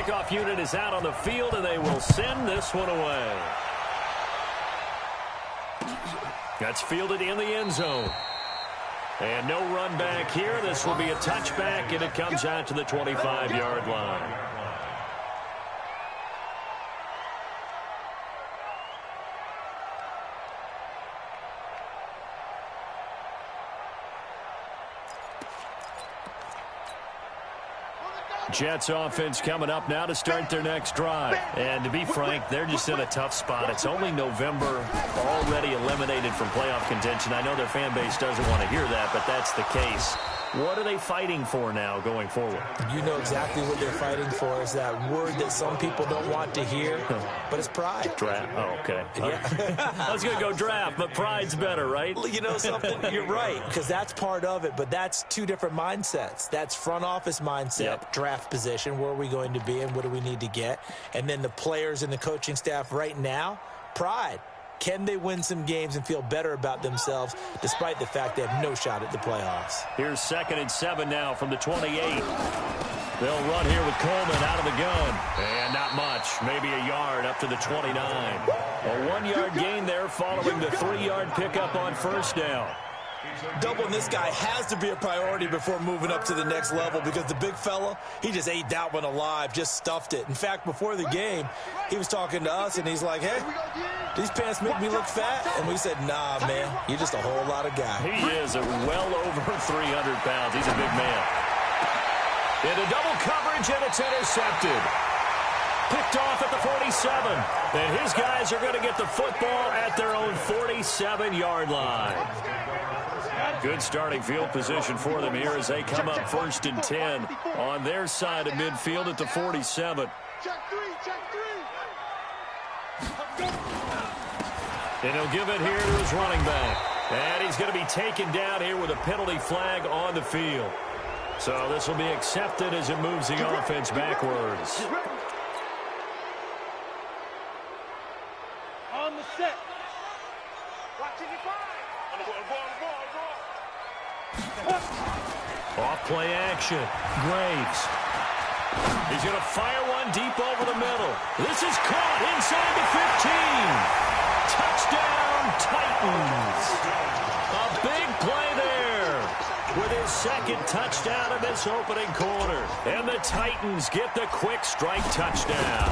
kickoff unit is out on the field, and they will send this one away. That's fielded in the end zone. And no run back here. This will be a touchback, and it comes out to the 25-yard line. Jets offense coming up now to start their next drive. And to be frank, they're just in a tough spot. It's only November, already eliminated from playoff contention. I know their fan base doesn't want to hear that, but that's the case. What are they fighting for now going forward? You know exactly what they're fighting for. Is that word that some people don't want to hear, but it's pride. Draft. Oh, okay. Yeah. I was going to go draft, but pride's better, right? You know something? You're right, because that's part of it, but that's two different mindsets. That's front office mindset, draft position, where are we going to be and what do we need to get? And then the players and the coaching staff right now, pride. Can they win some games and feel better about themselves despite the fact they have no shot at the playoffs? Here's 2nd and 7 now from the 28. They'll run here with Coleman out of the gun. And not much, maybe a yard up to the 29. A 1-yard gain there following the 3-yard pickup on first down. Doubling this guy has to be a priority before moving up to the next level because the big fella, he just ate that one alive, just stuffed it. In fact, before the game, he was talking to us, and he's like, hey, these pants make me look fat. And we said, nah, man, you're just a whole lot of guy. He is well over 300 pounds. He's a big man. Into double coverage, and it's intercepted. Picked off at the 47. And his guys are going to get the football at their own 47-yard line. Good starting field position for them here as they come up 1st and 10 on their side of midfield at the 47. And he'll give it here to his running back. And he's going to be taken down here with a penalty flag on the field. So this will be accepted as it moves the offense backwards. On the set. Watching it fly. Off play action. Graves. He's going to fire one deep over the middle. This is caught inside the 15. Touchdown, Titans. A big play there with his 2nd touchdown of this opening quarter. And the Titans get the quick strike touchdown.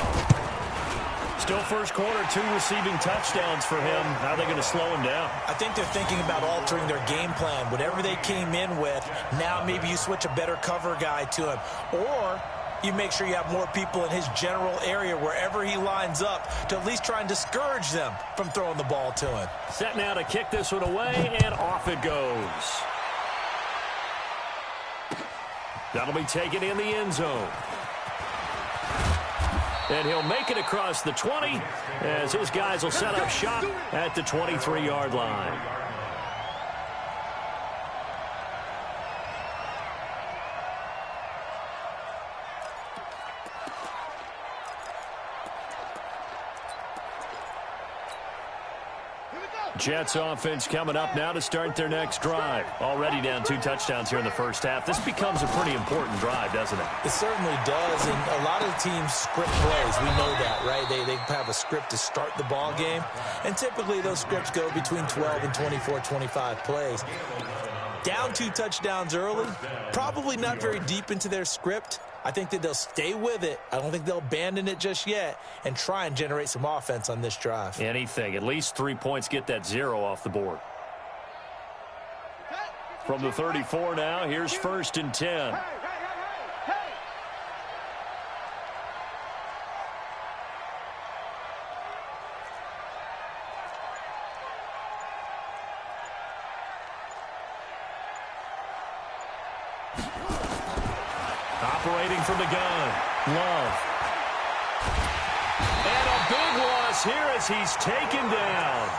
Still first quarter, 2 receiving touchdowns for him. How are they going to slow him down? I think they're thinking about altering their game plan. Whatever they came in with, now maybe you switch a better cover guy to him. Or you make sure you have more people in his general area wherever he lines up to at least try and discourage them from throwing the ball to him. Set now to kick this one away, and off it goes. That'll be taken in the end zone. And he'll make it across the 20 as his guys will set up shop at the 23-yard line. Jets offense coming up now to start their next drive. Already down 2 touchdowns here in the first half. This becomes a pretty important drive, doesn't it? It certainly does, and a lot of the teams script plays. We know that, right? They have a script to start the ball game, and typically those scripts go between 12 and 24, 25 plays. Down 2 touchdowns early, probably not very deep into their script. I think that they'll stay with it. I don't think they'll abandon it just yet and try and generate some offense on this drive. Anything. At least 3 points, get that 0 off the board. From the 34 now, here's 1st and 10. Operating from the gun, Love. And a big loss here as he's taken down.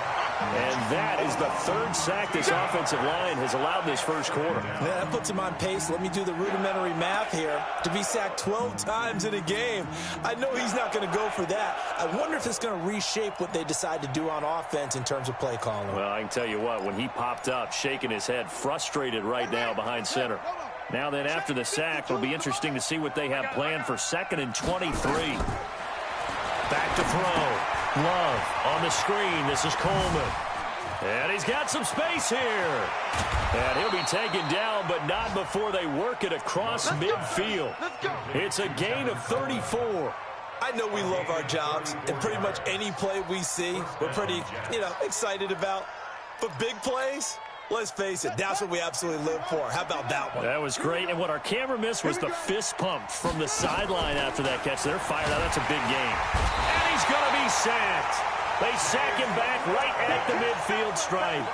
And that is the 3rd sack this offensive line has allowed this first quarter. Yeah, that puts him on pace. Let me do the rudimentary math here. To be sacked 12 times in a game, I know he's not going to go for that. I wonder if it's going to reshape what they decide to do on offense in terms of play calling. Well, I can tell you what, when he popped up, shaking his head, frustrated right now behind center. Now then, after the sack, it'll be interesting to see what they have planned for 2nd and 23. Back to throw. Love on the screen. This is Coleman. And he's got some space here. And he'll be taken down, but not before they work it across midfield. It's a gain of 34. I know we love our jobs, and pretty much any play we see, we're pretty, excited about. But big plays, let's face it, that's what we absolutely live for. How about that one? That was great, and what our camera missed was the fist pump from the sideline after that catch. They're fired out. That's a big game. And he's going to be sacked. They sack him back right at the midfield stripe.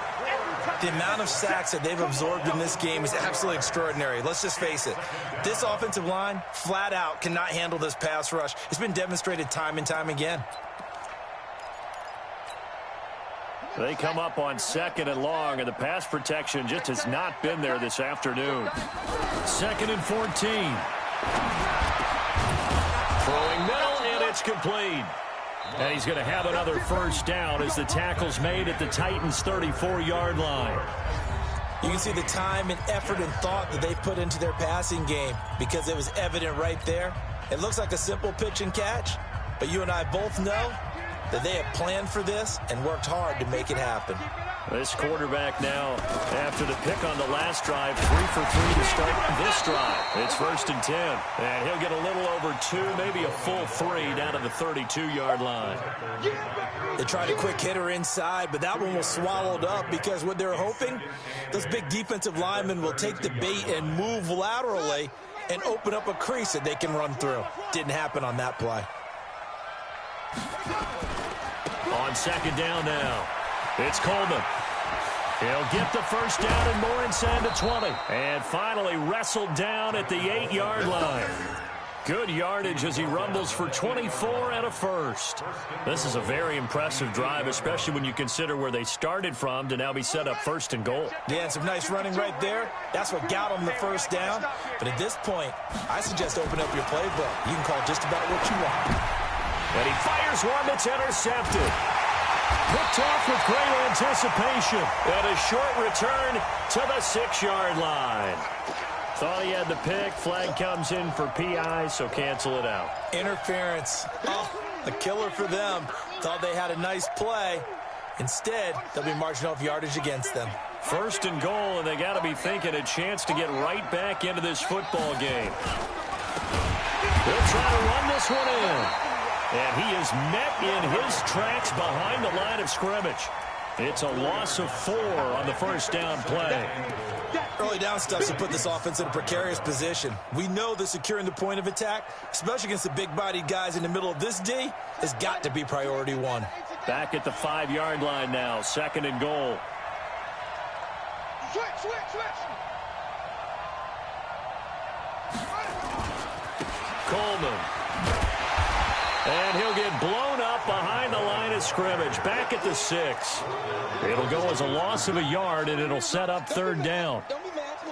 The amount of sacks that they've absorbed in this game is absolutely extraordinary. Let's just face it. This offensive line, flat out, cannot handle this pass rush. It's been demonstrated time and time again. They come up on 2nd and long, and the pass protection just has not been there this afternoon. 2nd and 14. Throwing middle, and it's complete. And he's going to have another first down as the tackle's made at the Titans' 34-yard line. You can see the time and effort and thought that they put into their passing game because it was evident right there. It looks like a simple pitch and catch, but you and I both know that they have planned for this and worked hard to make it happen. This quarterback now, after the pick on the last drive, 3 for 3 to start this drive. It's 1st and 10, and he'll get a little over 2, maybe a full 3 down to the 32-yard line. They tried a quick hitter inside, but that one was swallowed up because what they're hoping, those big defensive linemen will take the bait and move laterally and open up a crease that they can run through. Didn't happen on that play. On 2nd down now, it's Coleman. He'll get the first down and more inside the 20. And finally wrestled down at the 8-yard line. Good yardage as he rumbles for 24 and a first. This is a very impressive drive, especially when you consider where they started from to now be set up 1st and goal. Yeah, and some nice running right there. That's what got them the first down. But at this point, I suggest open up your playbook. You can call just about what you want. And he fires one that's intercepted. Picked off with great anticipation. And a short return to the 6-yard line. Thought he had the pick. Flag comes in for PI, so cancel it out. Interference. Oh, a killer for them. Thought they had a nice play. Instead, they'll be marching off yardage against them. 1st and goal, and they got to be thinking a chance to get right back into this football game. They'll try to run this one in. And he is met in his tracks behind the line of scrimmage. It's a loss of 4 on the first down play. Early down stuff's to put this offense in a precarious position. We know that securing the point of attack, especially against the big-bodied guys in the middle of this D, has got to be priority 1. Back at the 5-yard line now, 2nd and goal. Switch. Coleman. And he'll get blown up behind the line of scrimmage. Back at the 6. It'll go as a loss of a yard, and it'll set up 3rd down.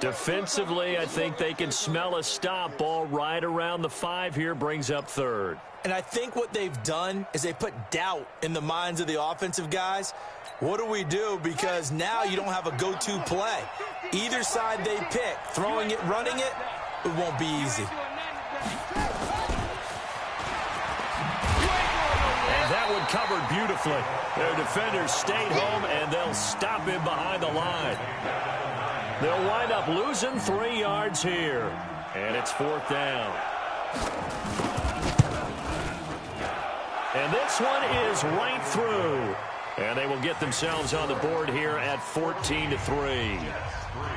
Defensively, I think they can smell a stop ball right around the 5 here, brings up 3rd. And I think what they've done is they put doubt in the minds of the offensive guys. What do we do? Because now you don't have a go-to play. Either side they pick, throwing it, running it, it won't be easy. That one covered beautifully. Their defenders stayed home, and they'll stop him behind the line. They'll wind up losing 3 yards here. And it's 4th down. And this one is right through. And they will get themselves on the board here at 14-3.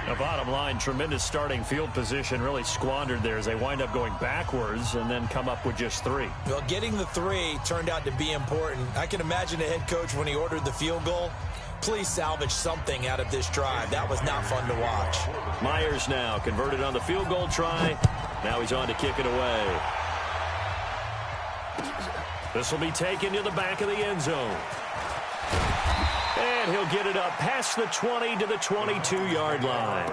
The bottom line, tremendous starting field position, really squandered there as they wind up going backwards and then come up with just 3. Well, getting the 3 turned out to be important. I can imagine the head coach when he ordered the field goal. Please salvage something out of this drive. That was not fun to watch. Myers now converted on the field goal try. Now he's on to kick it away. This will be taken to the back of the end zone. And he'll get it up past the 20 to the 22-yard line.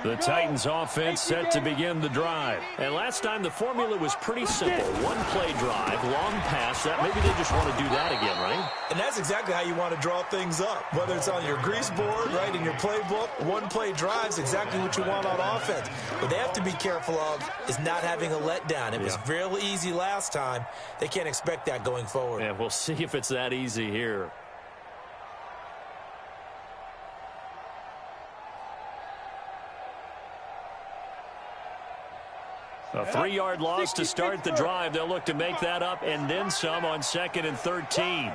The Titans offense set to begin the drive. And last time the formula was pretty simple. One play drive, long pass. That maybe they just want to do that again, right? And that's exactly how you want to draw things up. Whether it's on your grease board, right, in your playbook, one play drive is exactly what you want on offense. What they have to be careful of is not having a letdown. It was real easy last time. They can't expect that going forward. And we'll see if it's that easy here. A 3-yard loss to start the drive. They'll look to make that up and then some on 2nd and 13.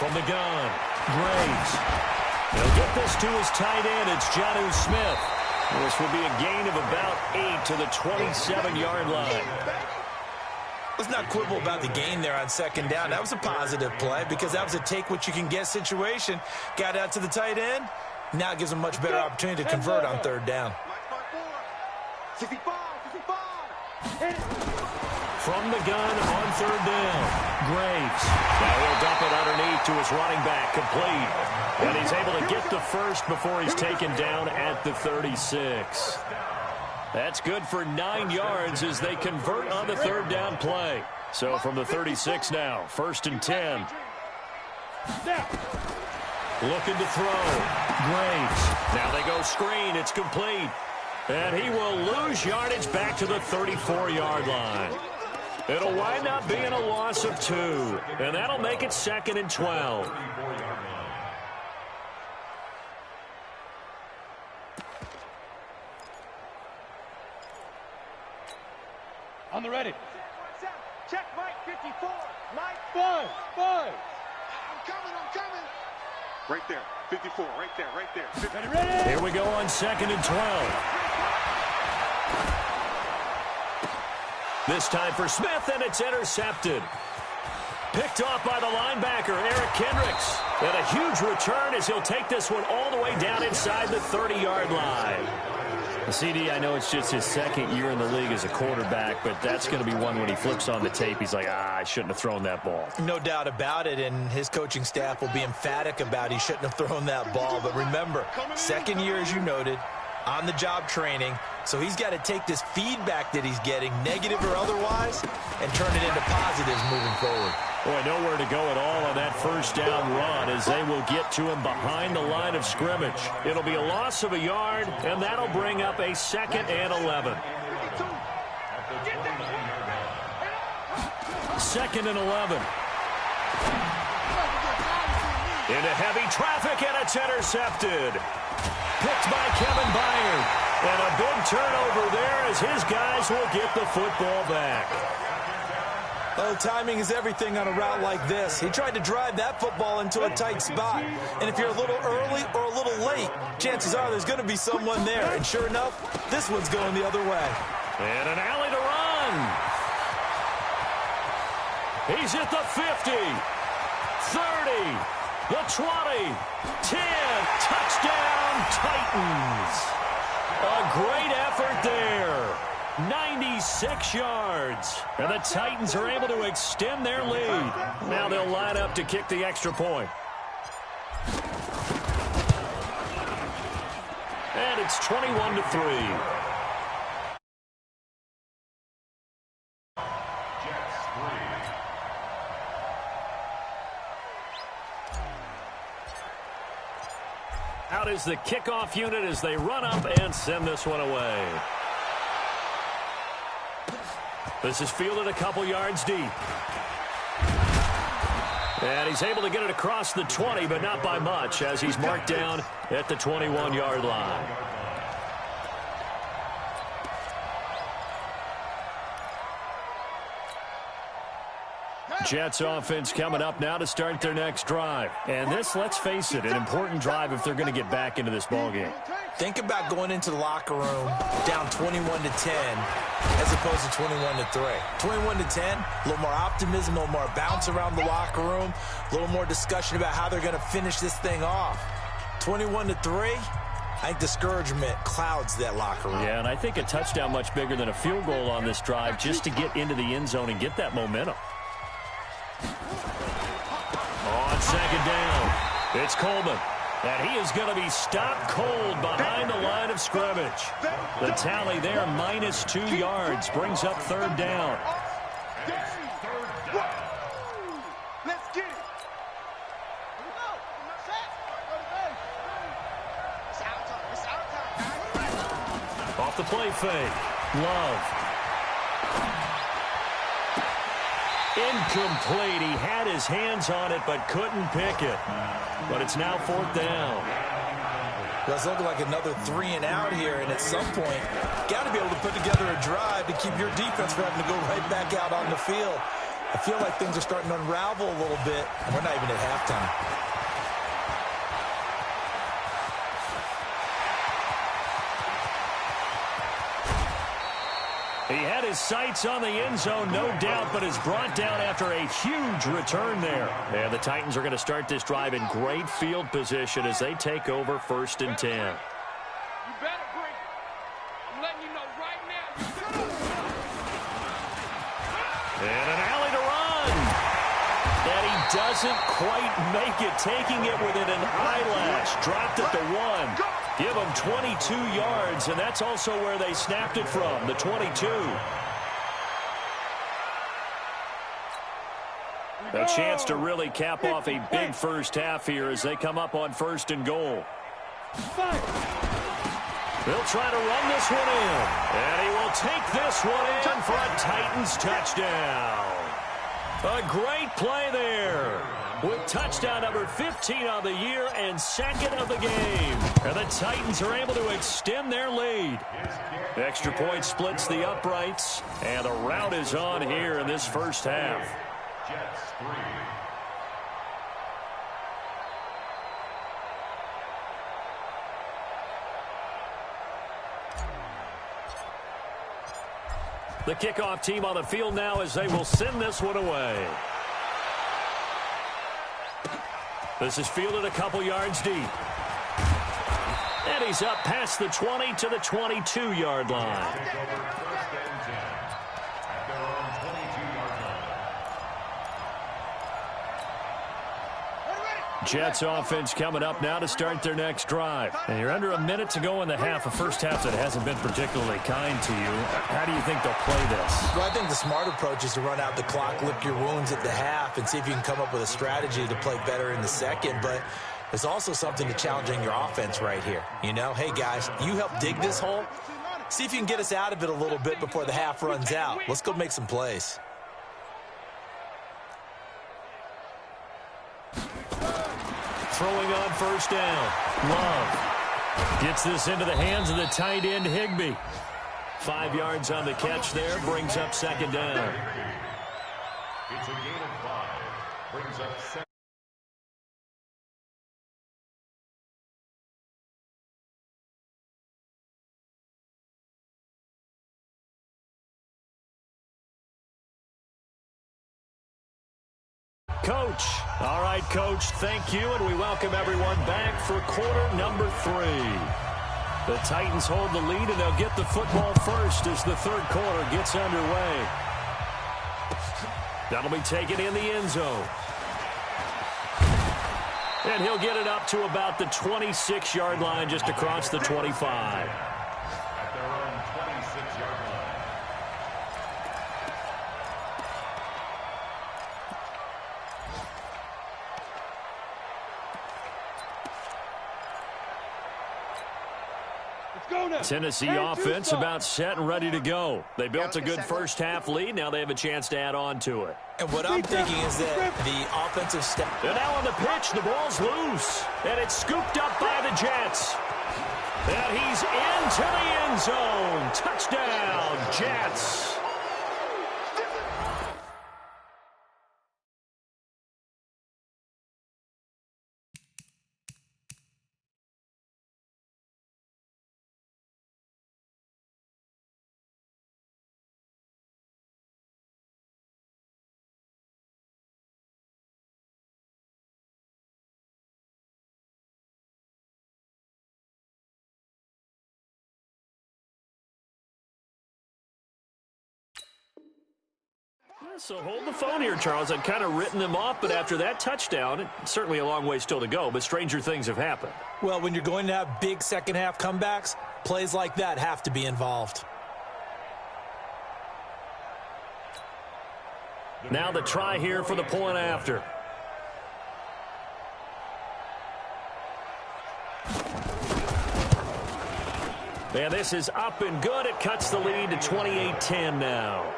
From the gun, Graves. He'll get this to his tight end. It's Jonnu Smith. This will be a gain of about 8 to the 27-yard line. Let's not quibble about the gain there on 2nd down. That was a positive play because that was a take-what-you-can-get situation. Got out to the tight end. Now it gives them a much better opportunity to convert on 3rd down. 65. From the gun on 3rd down, Graves. Now he'll dump it underneath to his running back, complete. And he's able to get the first before he's taken down at the 36. That's good for 9 yards as they convert on the 3rd down play. So from the 36 now, 1st and 10. Looking to throw. Graves. Now they go screen. It's complete. And he will lose yardage back to the 34-yard line. It'll wind up being a loss of 2. And that'll make it 2nd and 12. On the ready. Check Mike 54. Mike 5. I'm coming. Right there. 54. Right there. Ready. Here we go on 2nd and 12. This time for Smith, and it's intercepted. Picked off by the linebacker, Eric Kendricks. And a huge return as he'll take this one all the way down inside the 30-yard line. CD, I know it's just his 2nd year in the league as a quarterback, but that's going to be one when he flips on the tape, he's like, I shouldn't have thrown that ball. No doubt about it, and his coaching staff will be emphatic about he shouldn't have thrown that ball. But remember, 2nd year, as you noted, on-the-job training, so he's got to take this feedback that he's getting, negative or otherwise, and turn it into positives moving forward. Boy, nowhere to go at all on that 1st down run as they will get to him behind the line of scrimmage. It'll be a loss of a yard, and that'll bring up a 2nd and 11. 2nd and 11. Into heavy traffic, and it's intercepted. Picked by Kevin Byard. And a big turnover there as his guys will get the football back. Oh, timing is everything on a route like this. He tried to drive that football into a tight spot. And if you're a little early or a little late, chances are there's going to be someone there. And sure enough, this one's going the other way. And an alley to run. He's at the 50, 30, the 20, 10. Touchdown, Titans. A great effort there. 96 yards. And the Titans are able to extend their lead. Now they'll line up to kick the extra point. And it's 21-3. Out is the kickoff unit as they run up and send this one away. This is fielded a couple yards deep. And he's able to get it across the 20, but not by much, as he's marked down at the 21-yard line. Jets offense coming up now to start their next drive. And this, let's face it, an important drive if they're going to get back into this ballgame. Think about going into the locker room down 21-10 as opposed to 21-3. 21-10, a little more optimism, a little more bounce around the locker room, a little more discussion about how they're going to finish this thing off. 21-3, I think discouragement clouds that locker room. Yeah, and I think a touchdown much bigger than a field goal on this drive just to get into the end zone and get that momentum. On second down, it's Coleman. And he is going to be stopped cold behind the line of scrimmage. The tally there, -2 yards, brings up third down. Let's get it. Off the play fake. Love. Incomplete. He had his hands on it but couldn't pick it. But it's now fourth down. Well, it's looking like another 3 and out here, and at some point, got to be able to put together a drive to keep your defense from having to go right back out on the field. I feel like things are starting to unravel a little bit, and we're not even at halftime. He had his sights on the end zone, no doubt, but is brought down after a huge return there. And the Titans are going to start this drive in great field position as they take over 1st and 10. You better bring it. I'm letting you know right now. And an alley to run. And he doesn't quite make it, taking it within an eyelash. Dropped it to 1. Give them 22 yards, and that's also where they snapped it from, the 22. A chance to really cap off a big first half here as they come up on 1st and goal. They'll try to run this one in, and he will take this one in for a Titans touchdown. A great play there, with touchdown number 15 on the year and 2nd of the game. And the Titans are able to extend their lead. Extra point splits the uprights, and the rout is on here in this first half. The kickoff team on the field now as they will send this one away. This is fielded a couple yards deep. And he's up past the 20 to the 22-yard line. Jets offense coming up now to start their next drive. And you're under a minute to go in the half, a first half that hasn't been particularly kind to you. How do you think they'll play this? Well, I think the smart approach is to run out the clock, lick your wounds at the half, and see if you can come up with a strategy to play better in the second. But there's also something to challenging your offense right here. You know, hey, guys, you help dig this hole. See if you can get us out of it a little bit before the half runs out. Let's go make some plays. Throwing on 1st down. Love gets this into the hands of the tight end, Higbee. 5 yards on the catch there, brings up 2nd down. It's a gain of 5. Brings up 2nd. Coach. All right, Coach, thank you, and we welcome everyone back for quarter number 3. The Titans hold the lead, and they'll get the football first as the third quarter gets underway. That'll be taken in the end zone. And he'll get it up to about the 26-yard line, just across the 25. At their own 26-yard line. Tennessee offense about set and ready to go. They built a good first half lead. Now they have a chance to add on to it. And what I'm thinking is that the offensive step. And now on the pitch, the ball's loose. And it's scooped up by the Jets. And he's into the end zone. Touchdown, Jets. So hold the phone here, Charles. I'd kind of written them off, but after that touchdown, it's certainly a long way still to go, but stranger things have happened. Well, when you're going to have big second-half comebacks, plays like that have to be involved. Now the try here for the point after. And this is up and good. It cuts the lead to 28-10 now.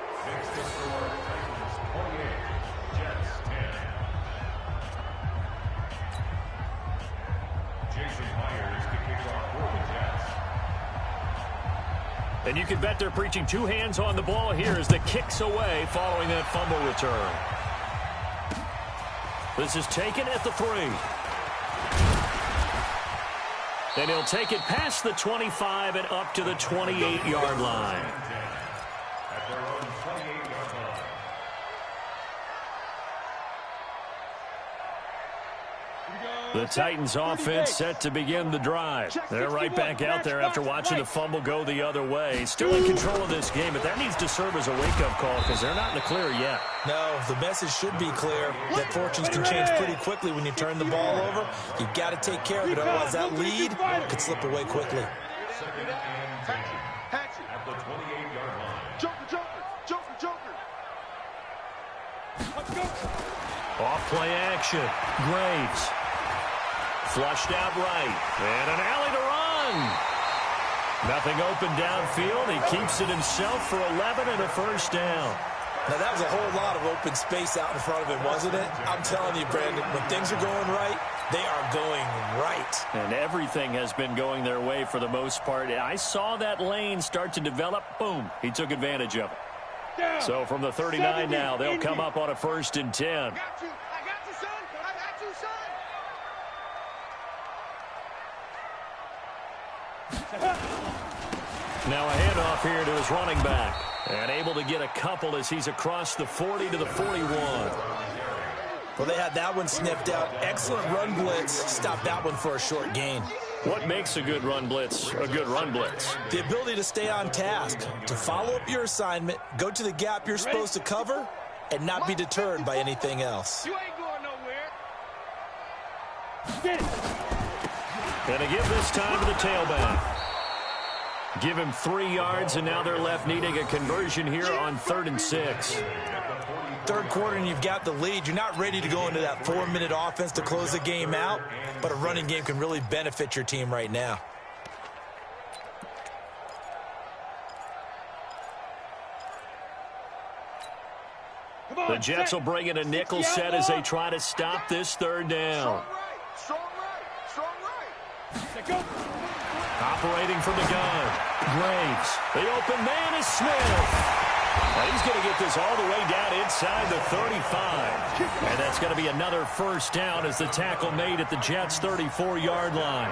And you can bet they're preaching two hands on the ball here as the kick's away following that fumble return. This is taken at the 3. And he'll take it past the 25 and up to the 28-yard line. At their own 28-yard line. The Titans offense set to begin the drive. They're right back out there after watching the fumble go the other way. Still in control of this game, but that needs to serve as a wake-up call because they're not in the clear yet. No, the message should be clear that fortunes can change pretty quickly when you turn the ball over. You've got to take care of it, otherwise that lead could slip away quickly. Second and 10 at the 28-yard line. Joker. Off play action. Graves. Flushed out right. And an alley to run. Nothing open downfield. He keeps it himself for 11 and a first down. Now, that was a whole lot of open space out in front of him, wasn't it? I'm telling you, Brandon, when things are going right, they are going right. And everything has been going their way for the most part. I saw that lane start to develop. Boom. He took advantage of it. So from the 39 now, they'll come up on a 1st and 10. I got you, son. I got you, son. Now a handoff here to his running back. And able to get a couple as he's across the 40 to the 41. Well, they had that one sniffed out. Excellent run blitz. Stopped that one for a short gain. What makes a good run blitz a good run blitz? The ability to stay on task, to follow up your assignment, go to the gap you're supposed to cover, and not be deterred by anything else. You ain't going nowhere. And to give this time to the tailback. Give him 3 yards, and now they're left needing a conversion here on 3rd and 6. Third quarter, and you've got the lead. You're not ready to go into that 4-minute offense to close the game out, but a running game can really benefit your team right now. The Jets will bring in a nickel set as they try to stop this 3rd down. Strong right. Operating from the gun. Graves. The open man is Smith. And he's going to get this all the way down inside the 35. And that's going to be another first down as the tackle made at the Jets' 34-yard line.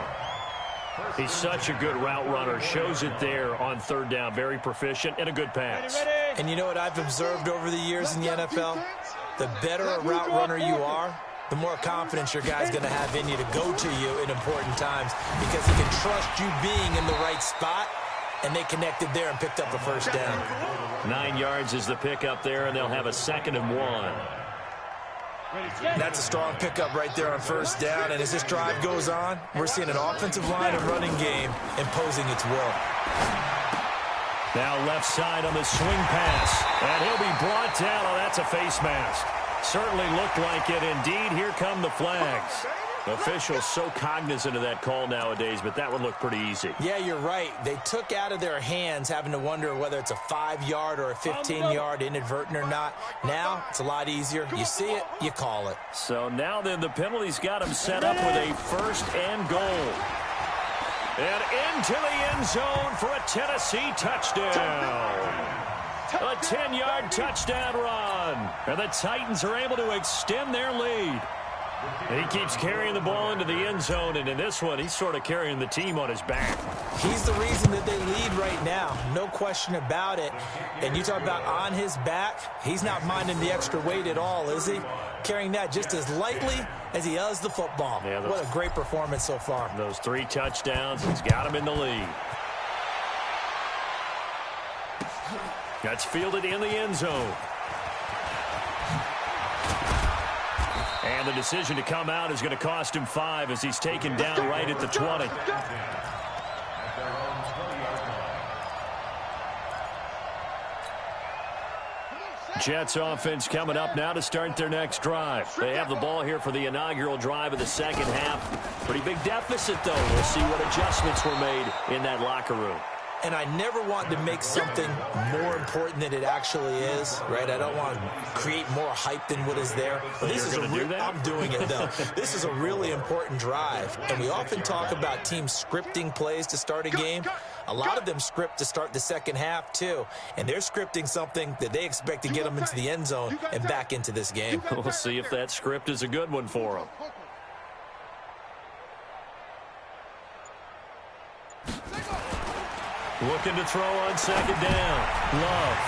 He's such a good route runner. Shows it there on 3rd down. Very proficient and a good pass. And you know what I've observed over the years in the NFL? The better a route runner you are, the more confidence your guy's going to have in you to go to you in important times because he can trust you being in the right spot, and they connected there and picked up a first down. 9 yards is the pickup there, and they'll have a 2nd and 1. That's a strong pickup right there on first down, and as this drive goes on, we're seeing an offensive line and running game imposing its will. Now left side on the swing pass, and he'll be brought down. Oh, that's a face mask. Certainly looked like it. Indeed, here come the flags. Officials so cognizant of that call nowadays, but that would look pretty easy. Yeah, you're right. They took out of their hands having to wonder whether it's a 5-yard or a 15-yard inadvertent or not. Now, it's a lot easier. You see it, you call it. So now then the penalty's got him set up with a 1st and goal. And into the end zone for a Tennessee touchdown. A 10-yard touchdown run. And the Titans are able to extend their lead. He keeps carrying the ball into the end zone, and in this one, he's sort of carrying the team on his back. He's the reason that they lead right now, no question about it. And you talk about on his back, he's not minding the extra weight at all, is he? Carrying that just as lightly as he does the football. Yeah, what a great performance so far. Those 3 touchdowns, he's got him in the lead. That's fielded in the end zone. the decision to come out is going to cost him 5 as he's taken down right at the 20. Jets offense coming up now to start their next drive. They have the ball here for the inaugural drive of the second half. Pretty big deficit, though. We'll see what adjustments were made in that locker room. And I never want to make something more important than it actually is, right? I don't want to create more hype than what is there. But this is I'm doing it, though. This is a really important drive. And we often talk about teams scripting plays to start a game. A lot of them script to start the second half, too. And they're scripting something that they expect to get them into the end zone and back into this game. We'll see if that script is a good one for them. Looking to throw on second down. Love.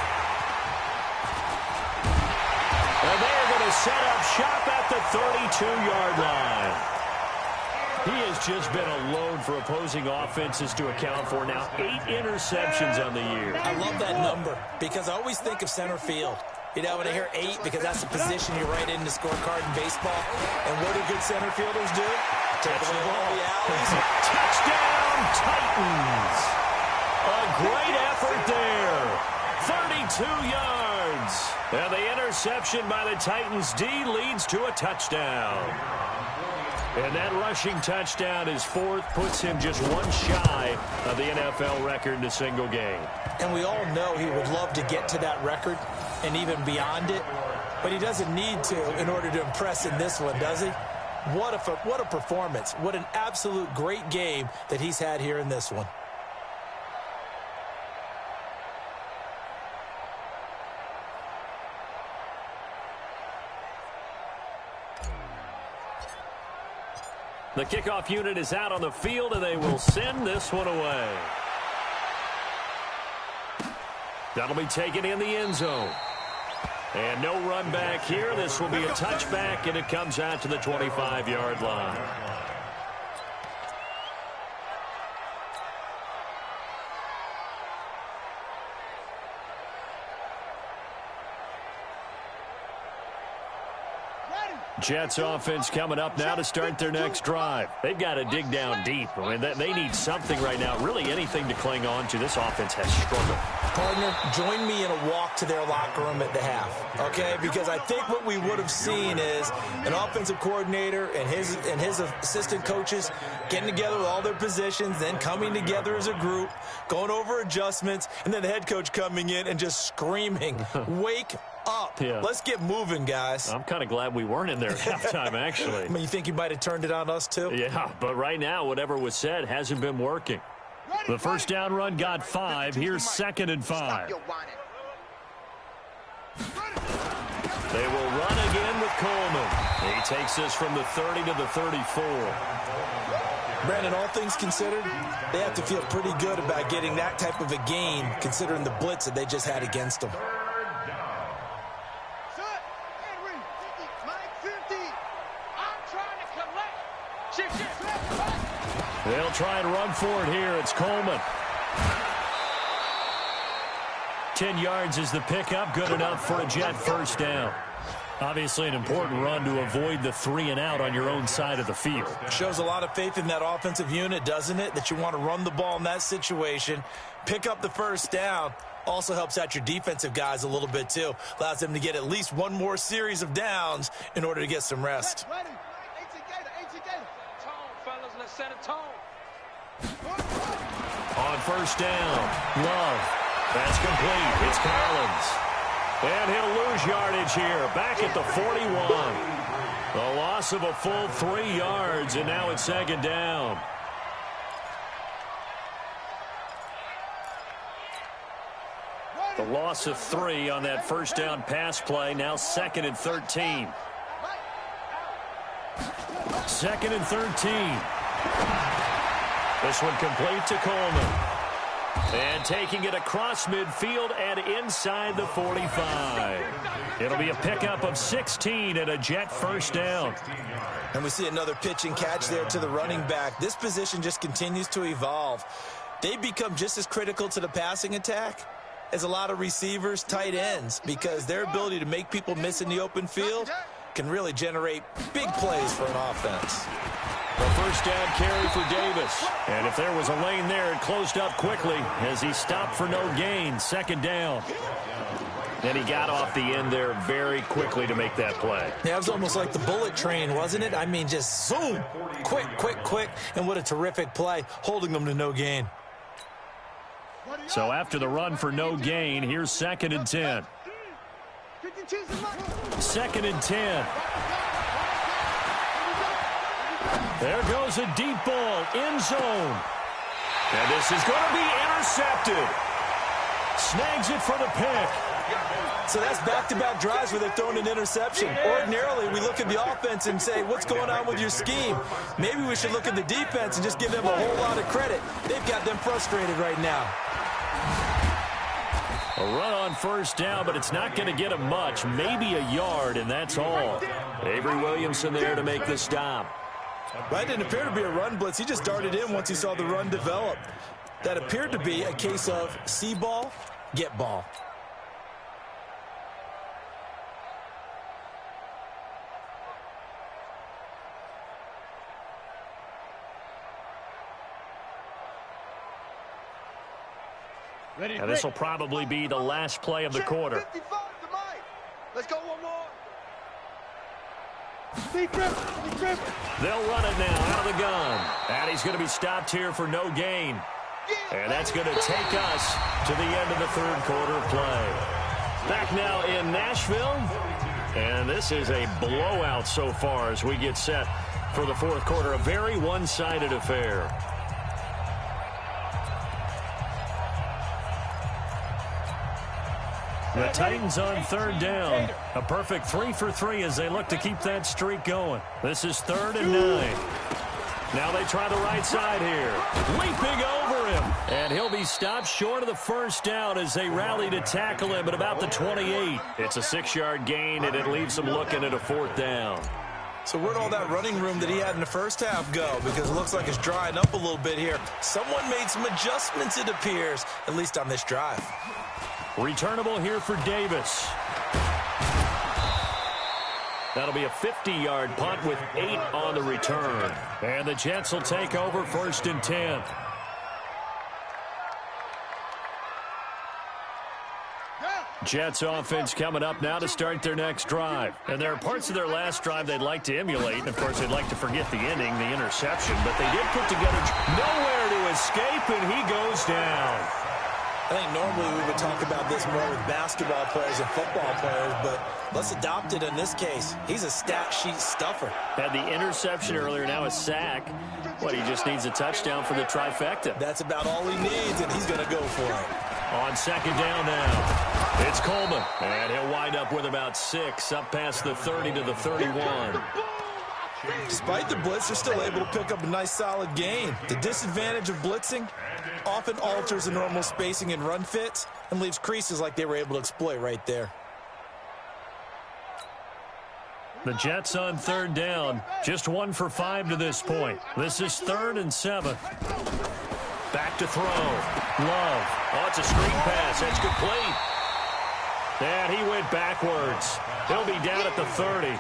And they're going to set up shop at the 32-yard line. He has just been a load for opposing offenses to account for. Now 8 interceptions on the year. I love that number because I always think of center field. You know, when I hear 8, because that's the position you write in the scorecard in baseball. And what do good center fielders do? Take the ball in the alleys. Touchdown, Titans. A great effort there. 32 yards. And the interception by the Titans D leads to a touchdown. And that rushing touchdown is 4th, puts him just 1 shy of the NFL record in a single game. And we all know he would love to get to that record and even beyond it, but he doesn't need to in order to impress in this one, does he? What a performance. What an absolute great game that he's had here in this one. The kickoff unit is out on the field, and they will send this one away. That'll be taken in the end zone. And no run back here. This will be a touchback, and it comes out to the 25-yard line. Jets offense coming up now to start their next drive. They've got to dig down deep. I mean, they need something right now, really anything to cling on to. This offense has struggled. Partner, join me in a walk to their locker room at the half, okay? Because I think what we would have seen is an offensive coordinator and his assistant coaches getting together with all their positions, then coming together as a group, going over adjustments, and then the head coach coming in and just screaming, wake up. Yeah. Let's get moving, guys. I'm kind of glad we weren't in there at halftime, actually. I mean, you think you might have turned it on us, too? Yeah, but right now, whatever was said hasn't been working. The first down run got 5. Here's 2nd and 5. They will run again with Coleman. He takes this from the 30 to the 34. Brandon, all things considered, they have to feel pretty good about getting that type of a gain, considering the blitz that they just had against them. They'll try and run for it here. It's Coleman. 10 yards is the pickup. Good enough for a Jet first down. Obviously an important run to avoid the 3 and out on your own side of the field. Shows a lot of faith in that offensive unit, doesn't it? That you want to run the ball in that situation. Pick up the first down. Also helps out your defensive guys a little bit, too. Allows them to get at least one more series of downs in order to get some rest. Set a tone. On first down, Love. That's complete. It's Collins. And he'll lose yardage here. Back at the 41. The loss of a full 3 yards, and now it's 2nd down. The loss of 3 on that first down pass play. Now 2nd and 13. 2nd and 13. This one complete to Coleman. And taking it across midfield and inside the 45. It'll be a pickup of 16 and a Jet first down. And we see another pitch and catch there to the running back. This position just continues to evolve. They become just as critical to the passing attack as a lot of receivers, tight ends, because their ability to make people miss in the open field can really generate big plays for an offense. The first down carry for Davis. And if there was a lane there, it closed up quickly as he stopped for no gain. Second down. And he got off the end there very quickly to make that play. Yeah, it was almost like the bullet train, wasn't it? I mean, just zoom, quick, quick, quick, and what a terrific play, holding them to no gain. So after the run for no gain, here's 2nd and 10. 2nd and 10. There goes a deep ball, end zone. And this is going to be intercepted. Snags it for the pick. So that's back-to-back drives where they've thrown an interception. Ordinarily, we look at the offense and say, what's going on with your scheme? Maybe we should look at the defense and just give them a whole lot of credit. They've got them frustrated right now. A run on first down, but it's not going to get him much. Maybe a yard, and that's all. Avery Williamson there to make the stop. That didn't appear to be a run blitz. He just darted in once he saw the run develop. That appeared to be a case of see ball, get ball. And this will probably be the last play of the quarter. Let's go one more. They'll run it now out of the gun. And he's going to be stopped here for no gain. And that's going to take us to the end of the third quarter of play. Back now in Nashville. And this is a blowout so far as we get set for the fourth quarter. A very one-sided affair. The Titans on third down. A perfect 3 for 3 as they look to keep that streak going. This is 3rd and 9. Now they try the right side here. Leaping over him. And he'll be stopped short of the first down as they rally to tackle him at about the 28. It's a 6-yard gain, and it leaves them looking at a 4th down. So where'd all that running room that he had in the first half go? Because it looks like it's drying up a little bit here. Someone made some adjustments, it appears, at least on this drive. Returnable here for Davis. That'll be a 50-yard punt with 8 on the return. And the Jets will take over 1st and 10. Jets offense coming up now to start their next drive. And there are parts of their last drive they'd like to emulate. And, of course, they'd like to forget the ending, the interception. But they did put together nowhere to escape, and he goes down. I think normally we would talk about this more with basketball players and football players, but let's adopt it in this case. He's a stat sheet stuffer. Had the interception earlier, now a sack. What, he just needs a touchdown for the trifecta. That's about all he needs, and he's going to go for it. On 2nd down now, it's Coleman, and he'll wind up with about 6, up past the 30 to the 31. Despite the blitz, they're still able to pick up a nice solid gain. The disadvantage of blitzing often alters the normal spacing and run fits and leaves creases like they were able to exploit right there. The Jets on 3rd down, just 1 for 5 to this point. This is 3rd and 7. Back to throw. Love. Oh, it's a screen pass. That's complete. And he went backwards. He'll be down at the 30.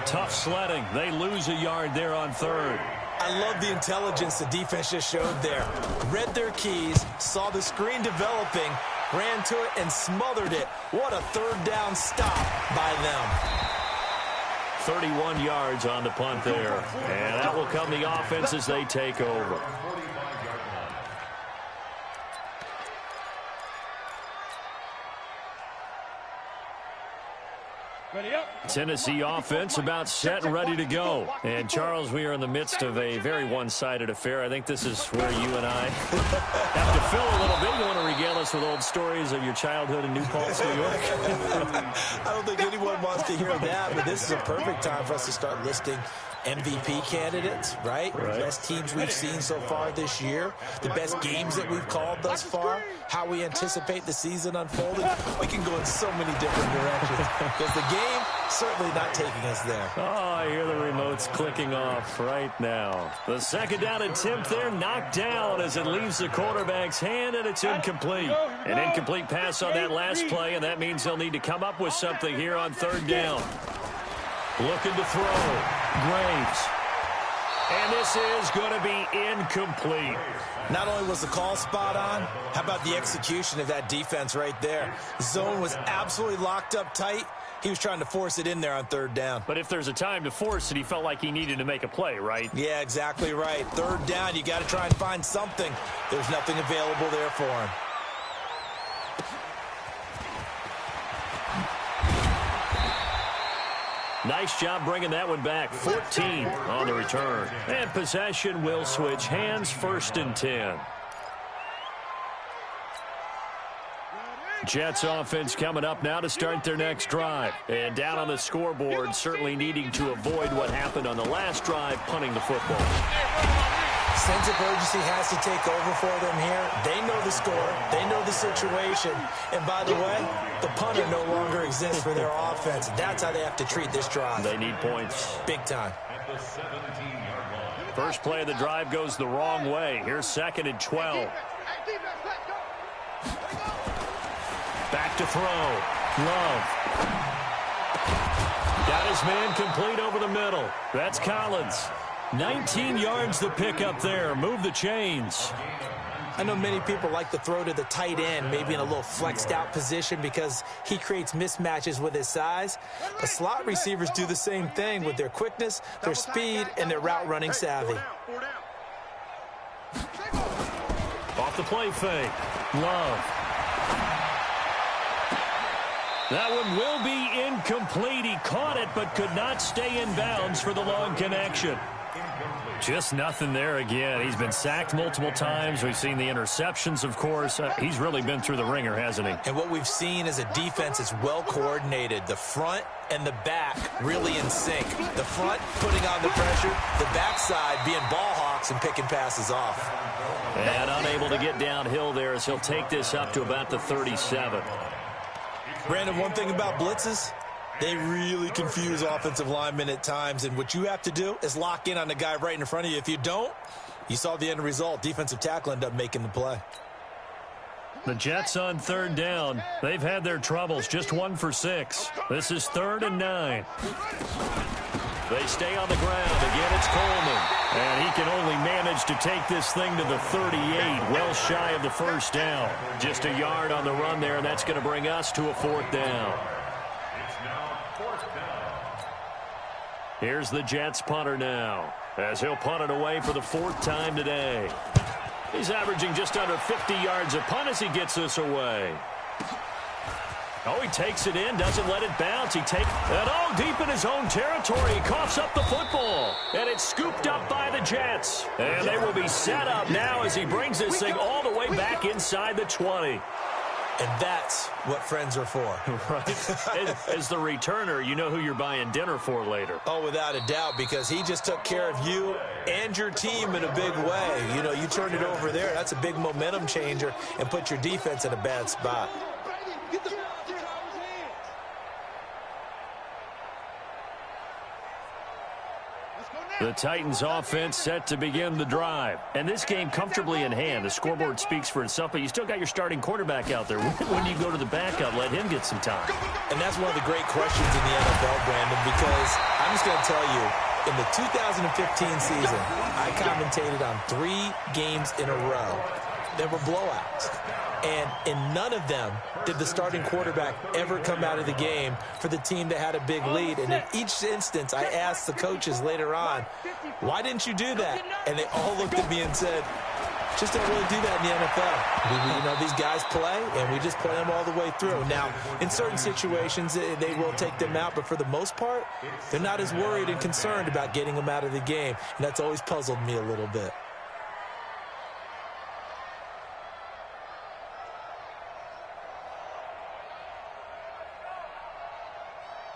Tough sledding. They lose a yard there on 3rd. I love the intelligence the defense just showed there. Read their keys, saw the screen developing, ran to it, and smothered it. What a 3rd down stop by them. 31 yards on the punt there. And that will come the offense as they take over. Tennessee offense about set and ready to go. And, Charles, we are in the midst of a very one-sided affair. I think this is where you and I have to fill a little bit. You want to regale us with old stories of your childhood in New Paltz, New York? I don't think anyone wants to hear that, but this is a perfect time for us to start listing MVP candidates, right? Best teams we've seen so far this year, the best games that we've called thus far, how we anticipate the season unfolding. We can go in so many different directions because the game certainly not taking us there. Oh, I hear the remotes clicking off right now. The 2nd down attempt there knocked down as it leaves the quarterback's hand, and it's incomplete. An incomplete pass on that last play, and that means they'll need to come up with something here on 3rd down. Looking to throw. Graves. And this is going to be incomplete. Not only was the call spot on, how about the execution of that defense right there? Zone was absolutely locked up tight. He was trying to force it in there on third down. But if there's a time to force it, he felt like he needed to make a play, right? Yeah, exactly right. Third down, you got to try and find something. There's nothing available there for him. Nice job bringing that one back. 14 on the return. And possession will switch hands, 1st and 10. Jets offense coming up now to start their next drive. And down on the scoreboard, certainly needing to avoid what happened on the last drive, punting the football. Sense of urgency has to take over for them here. They know the score. They know the situation. And by the way, the punter no longer exists for their offense. That's how they have to treat this drive. They need points. Big time. First play of the drive goes the wrong way. Here's 2nd and 12. Back to throw. Love. Got his man complete over the middle. That's Collins. 19 yards to pick up there. Move the chains. I know many people like to throw to the tight end, maybe in a little flexed out position because he creates mismatches with his size. But slot receivers do the same thing with their quickness, their speed, and their route running savvy. Off the play fake. Love. That one will be incomplete. He caught it but could not stay in bounds for the long connection. Just nothing there again. He's been sacked multiple times. We've seen the interceptions, of course. He's really been through the ringer, hasn't he? And what we've seen is a defense that's well coordinated. The front and the back really in sync. The front putting on the pressure, the backside being ball hawks and picking passes off. And unable to get downhill there as he'll take this up to about the 37. Brandon, one thing about blitzes, they really confuse offensive linemen at times, and what you have to do is lock in on the guy right in front of you. If you don't, you saw the end result. Defensive tackle ended up making the play. The Jets on 3rd down. They've had their troubles, just 1 for 6. This is 3rd and 9. They stay on the ground. Again, it's Coleman. And he can only manage to take this thing to the 38, well shy of the 1st down. Just a yard on the run there, and that's going to bring us to a 4th down. Here's the Jets punter now, as he'll punt it away for the 4th time today. He's averaging just under 50 yards a punt as he gets this away. Oh, he takes it in, doesn't let it bounce. He takes it all deep in his own territory. He coughs up the football, and it's scooped up by the Jets. And they will be set up now as he brings this thing all the way back inside the 20. And that's what friends are for. Right. As the returner, you know who you're buying dinner for later. Oh, without a doubt, because he just took care of you and your team in a big way. You know, you turned it over there. That's a big momentum changer and put your defense in a bad spot. The Titans offense set to begin the drive. And this game comfortably in hand. The scoreboard speaks for itself, but you still got your starting quarterback out there. When do you go to the backup, let him get some time? And that's one of the great questions in the NFL, Brandon, because I'm just going to tell you, in the 2015 season, I commentated on 3 games in a row that were blowouts. And in none of them did the starting quarterback ever come out of the game for the team that had a big lead. And in each instance, I asked the coaches later on, why didn't you do that? And they all looked at me and said, just don't really do that in the NFL. You know, these guys play, and we just play them all the way through. Now, in certain situations, they will take them out, but for the most part, they're not as worried and concerned about getting them out of the game. And that's always puzzled me a little bit.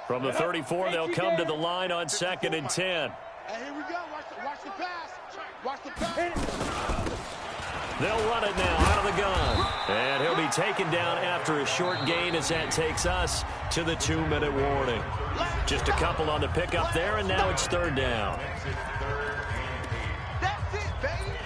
From the 34, they'll come to the line on 2nd and 10. Hey, here we go. Watch the pass. Watch the pass. They'll run it now out of the gun. And he'll be taken down after a short gain as that takes us to the 2-minute warning. Just a couple on the pickup there, and now it's 3rd down. That's it, baby.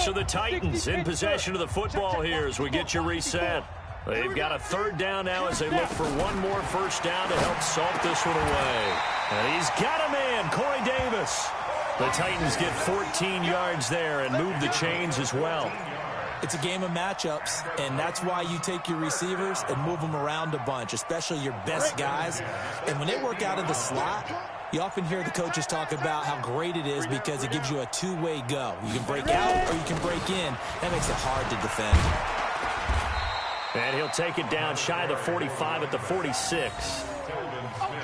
So the Titans in possession of the football here as we get you reset. They've got a third down now as they look for one more first down to help salt this one away. And he's got a man, Corey Davis. The Titans get 14 yards there and move the chains as well. It's a game of matchups, and that's why you take your receivers and move them around a bunch, especially your best guys. And when they work out of the slot, you often hear the coaches talk about how great it is because it gives you a two-way go. You can break out or you can break in. That makes it hard to defend. And he'll take it down shy of the 45 at the 46.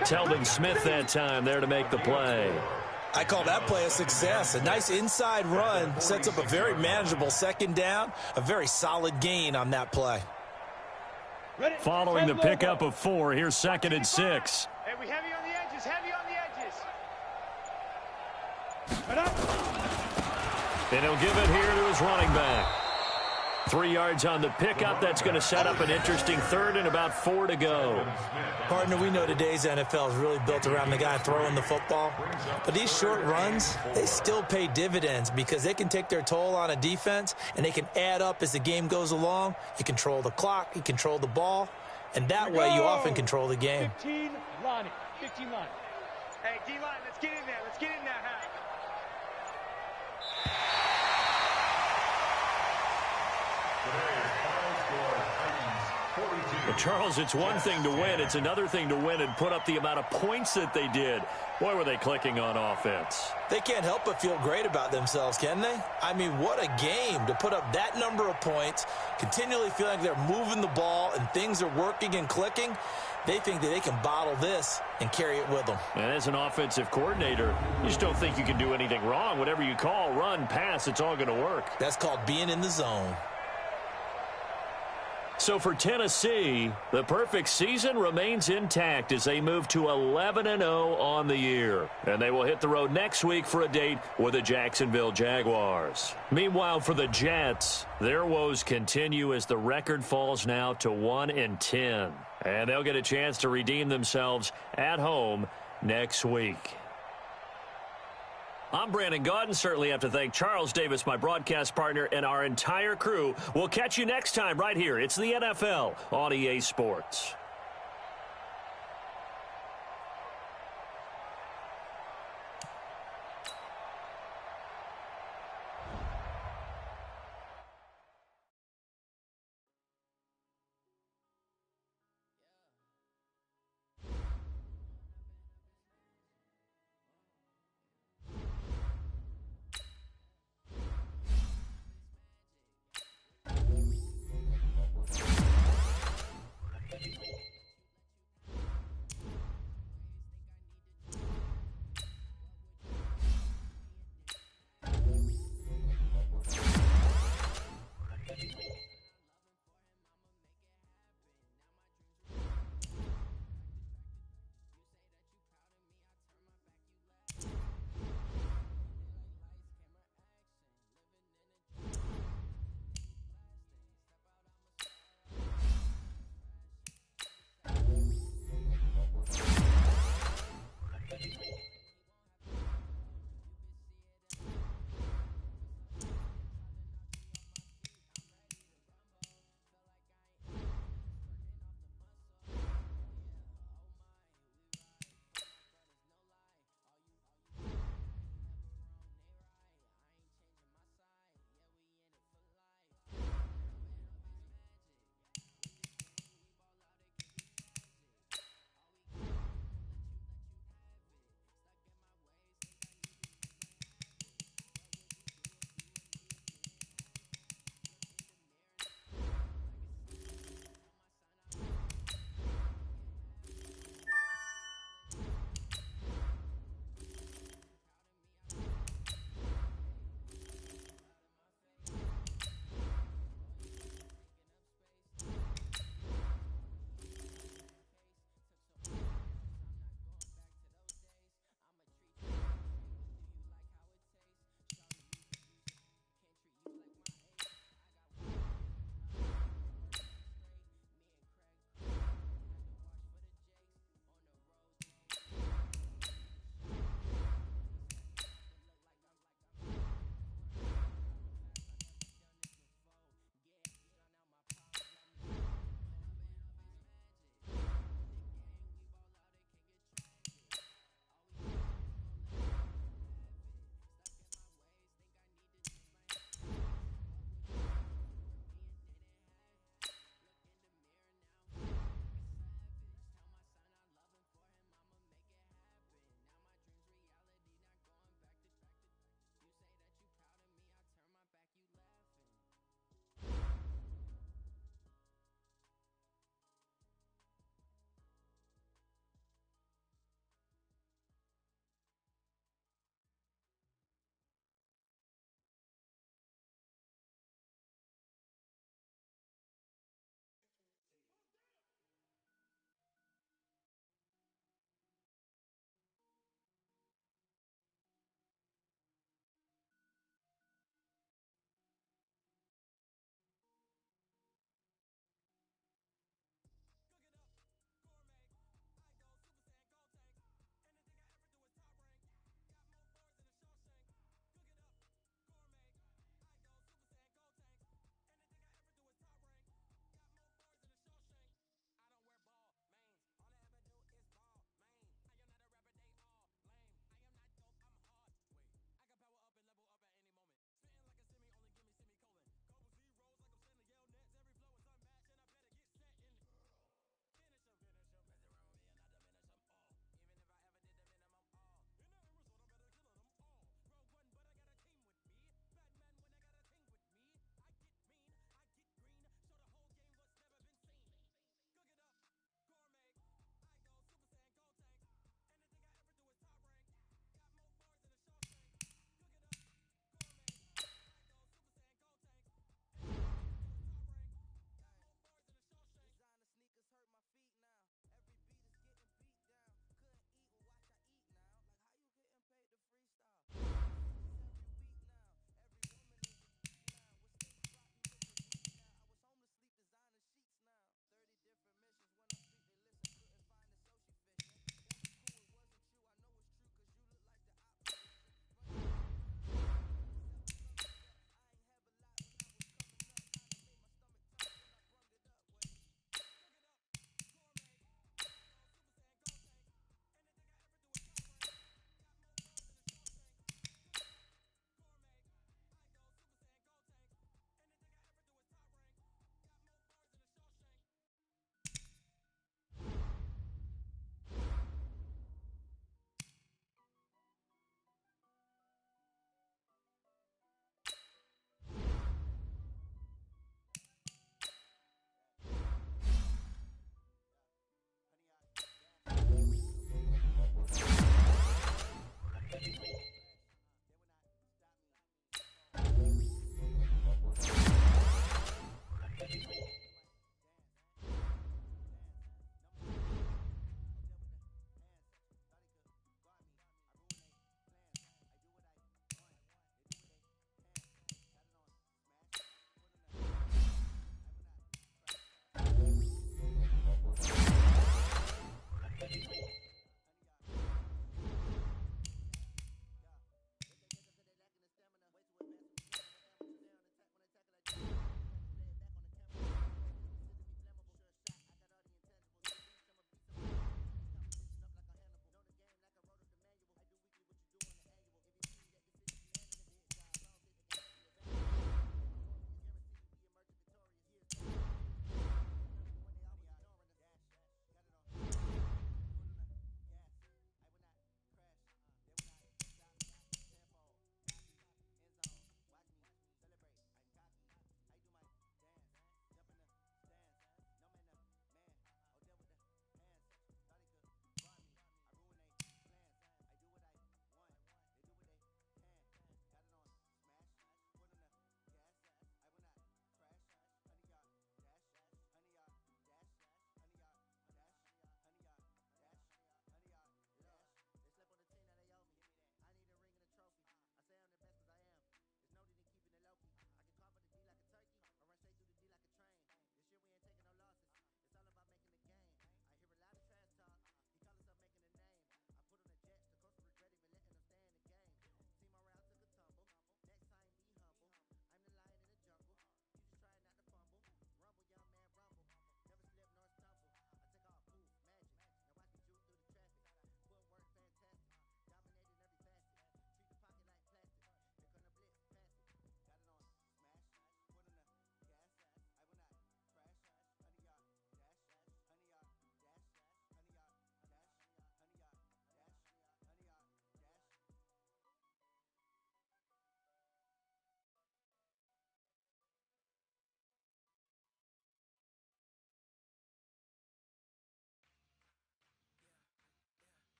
Telvin Smith that time there to make the play. I call that play a success. A nice inside run sets up a very manageable second down, a very solid gain on that play. Following the pickup of 4, here's 2nd and 6. Hey, we heavy on the edges, heavy on the edges. And he'll give it here to his running back. 3 yards on the pickup. That's going to set up an interesting third and about 4 to go. Partner, we know today's NFL is really built around the guy throwing the football. But these short runs, they still pay dividends because they can take their toll on a defense and they can add up as the game goes along. You control the clock, you control the ball, and that way you often control the game. 15 line. 15 line. Hey, D-line, let's get in there. Let's get in there, huh? Well, Charles, it's one thing to win. It's another thing to win and put up the amount of points that they did. Boy, were they clicking on offense. They can't help but feel great about themselves, can they? I mean, what a game to put up that number of points, continually feel like they're moving the ball and things are working and clicking. They think that they can bottle this and carry it with them. And as an offensive coordinator, you just don't think you can do anything wrong. Whatever you call, run, pass, it's all going to work. That's called being in the zone. So for Tennessee, the perfect season remains intact as they move to 11-0 on the year. And they will hit the road next week for a date with the Jacksonville Jaguars. Meanwhile, for the Jets, their woes continue as the record falls now to 1-10. And they'll get a chance to redeem themselves at home next week. I'm Brandon Gaudin. Certainly have to thank Charles Davis, my broadcast partner, and our entire crew. We'll catch you next time right here. It's the NFL on EA Sports.